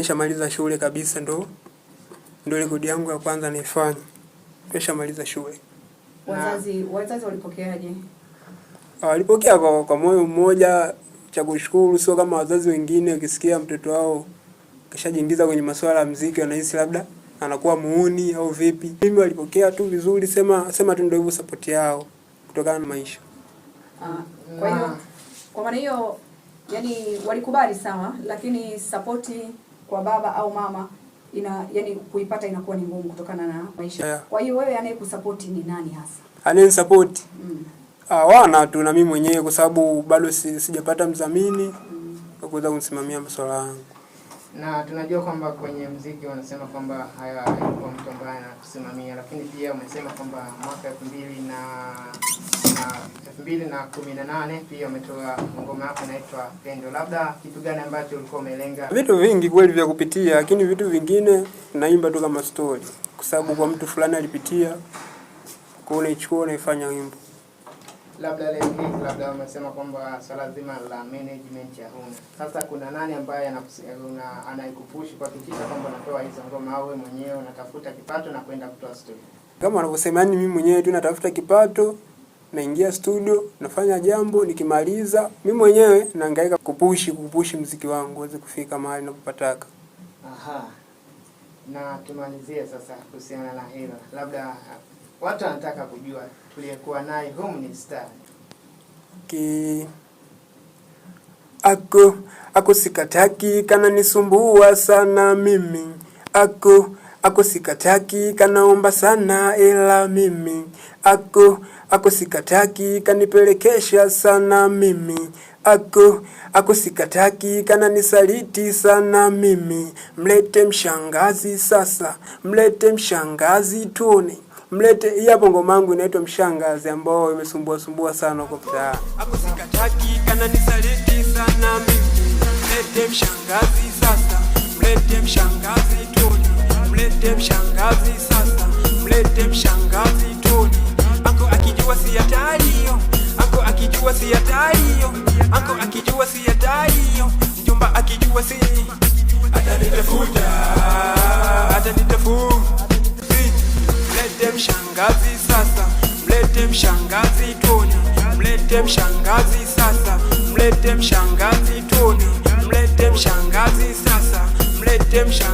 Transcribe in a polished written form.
Nishamaliza shule kabisa, ndo rekodi yangu ya kwanza naifanya. Nishamaliza shule. Wazazi walipokeaje? Walipokea kwa moyo mmoja, cha kushukuru. Sio kama wazazi wengine ukisikia mtoto wao kishajiingiza kwenye masuala ya muziki wanahisi labda anakuwa muuni au vipi. Mimi walipokea tu vizuri, sema tu ndio hivyo support yao kutokana na maisha. Kwa hiyo kwa maana hiyo yani walikubali sawa, lakini support kwa baba au mama yani kuipata inakuwa ni ngumu kutokana na maisha. Yeah. Kwa hiyo wewe anayekusupport ni nani hasa? Anayekusupport? Wana tu na mimi mwenyewe, kwa sababu bado sijapata mdhamini wa kuweza kusimamia masuala yangu. Na tunajua kwamba kwenye muziki wanasema kwamba haya ilikuwa mtu ambaye anakusimamia, lakini pia umesema kwamba mwaka 2018 pia umetoa ngoma yako inaitwa Pendo. Labda kitu gani ambacho ulikuwa umelenga? Vitu vingi kweli vya kupitia, lakini vitu vingine naimba tu kama story, kwa sababu kwa mtu fulani alipitia, kwa unaichukua unaifanya wimbo. Labda leo hii labda umesema kwamba swala zima la management ya huna. Sasa kuna nani ambaye anaikupush kuhakikisha kwamba unatoa hizo ngoma, au wewe mwenyewe unatafuta kipato na kwenda kutoa studio? Kama wanavyosema, mimi mwenyewe tu natafuta kipato, naingia studio, nafanya jambo, nikimaliza mimi mwenyewe nahangaika kupush muziki wangu uweze kufika mahali ninapopataka. Aha. Na tumalizie sasa kuhusiana na hilo. Labda watu wanataka kujua tuliyekuwa naye humu ni star. Ako sikataki kana nisumbua sana mimi. Ako sikataki kanaomba sana ila mimi. Ako sikataki kanipelekesha sana mimi. Ako sikataki kana nisaliti sana mimi. Mlete mshangazi sasa, mlete mshangazi tuone. Mlete hapo ngoma yangu inaitwa Mshangazi, ambao imesumbua sana kwa mtaa. Ako sikataki kana nisaliti sana mimi. Mlete mshangazi sasa, mlete mshangazi tuone. Mlete mshangazi sasa, mlete mshangazi tuone. Ako akijua si hatari hiyo, ako akijua si hatari hiyo, ako akijua si hatari hiyo. Mjomba akijua si atanitafuta. Mlete mshangazi sasa, mlete mshangazi tuone. Mlete mshangazi sasa, mlete mshangazi tuone. Mlete mshangazi sasa, mlete mshangazi.